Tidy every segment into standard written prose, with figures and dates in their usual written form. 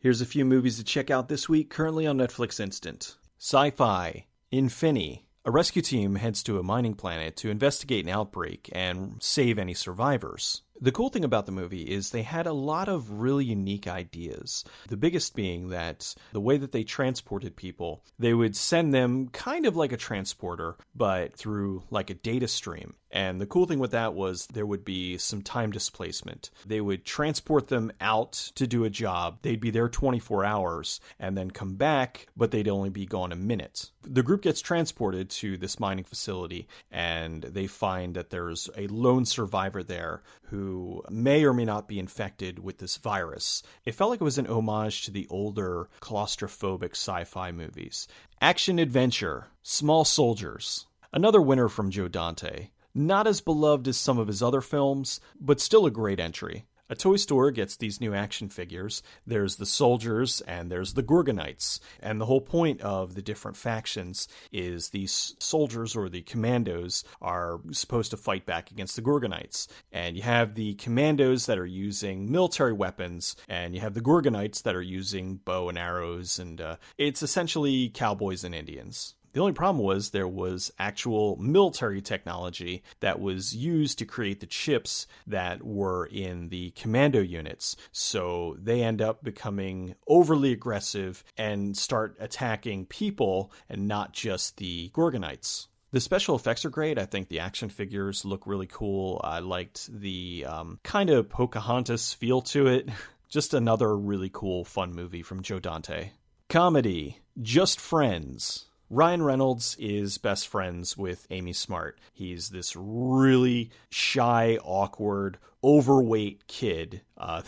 Here's a few movies to check out this week, currently on Netflix Instant. Sci-fi, Infini. A rescue team heads to a mining planet to investigate an outbreak and save any survivors. The cool thing about the movie is they had a lot of really unique ideas. The biggest being that the way that they transported people, they would send them kind of like a transporter, but through like a data stream. And the cool thing with that was there would be some time displacement. They would transport them out to do a job. They'd be there 24 hours and then come back, but they'd only be gone a minute. The group gets transported to this mining facility and they find that there's a lone survivor there who may or may not be infected with this virus. It felt like it was an homage to the older claustrophobic sci-fi movies. Action adventure, Small Soldiers. Another winner from Joe Dante. Not as beloved as some of his other films, but still a great entry. A toy store gets these new action figures. There's the soldiers and there's the Gorgonites. And the whole point of the different factions is these soldiers or the commandos are supposed to fight back against the Gorgonites. And you have the commandos that are using military weapons, and you have the Gorgonites that are using bow and arrows, and it's essentially cowboys and Indians. The only problem was there was actual military technology that was used to create the chips that were in the commando units. So they end up becoming overly aggressive and start attacking people and not just the Gorgonites. The special effects are great. I think the action figures look really cool. I liked the kind of Pocahontas feel to it. Just another really cool, fun movie from Joe Dante. Comedy, Just Friends. Ryan Reynolds is best friends with Amy Smart. He's this really shy, awkward, overweight kid.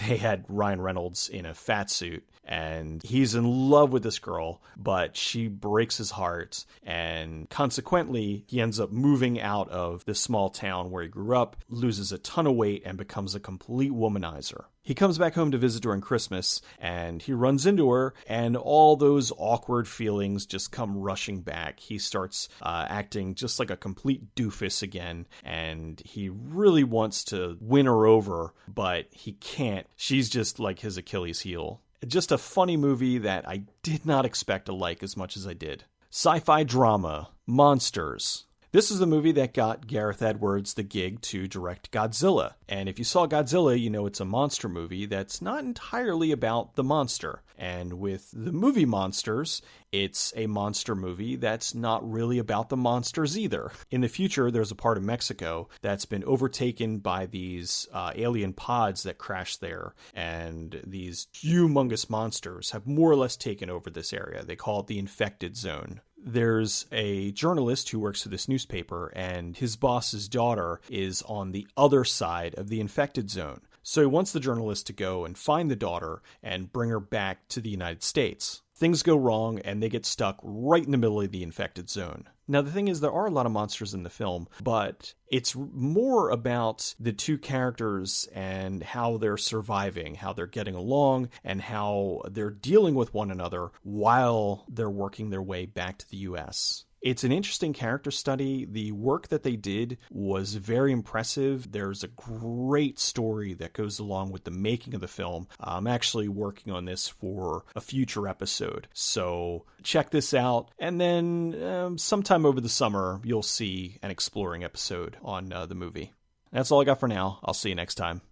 They had Ryan Reynolds in a fat suit, and he's in love with this girl, but she breaks his heart, and consequently, he ends up moving out of the small town where he grew up, loses a ton of weight, and becomes a complete womanizer. He comes back home to visit during Christmas, and he runs into her, and all those awkward feelings just come rushing back. He starts acting just like a complete doofus again, and he really wants to win her over, but he can't. She's just like his Achilles heel. Just a funny movie that I did not expect to like as much as I did. Sci-fi drama, Monsters. This is the movie that got Gareth Edwards the gig to direct Godzilla. And if you saw Godzilla, you know it's a monster movie that's not entirely about the monster. And with the movie Monsters, it's a monster movie that's not really about the monsters either. In the future, there's a part of Mexico that's been overtaken by these alien pods that crash there. And these humongous monsters have more or less taken over this area. They call it the infected zone. There's a journalist who works for this newspaper, and his boss's daughter is on the other side of the infected zone. So he wants the journalist to go and find the daughter and bring her back to the United States. Things go wrong, and they get stuck right in the middle of the infected zone. Now, the thing is, there are a lot of monsters in the film, but it's more about the two characters and how they're surviving, how they're getting along, and how they're dealing with one another while they're working their way back to the U.S. It's an interesting character study. The work that they did was very impressive. There's a great story that goes along with the making of the film. I'm actually working on this for a future episode. So check this out. And then sometime over the summer, you'll see an exploring episode on the movie. That's all I got for now. I'll see you next time.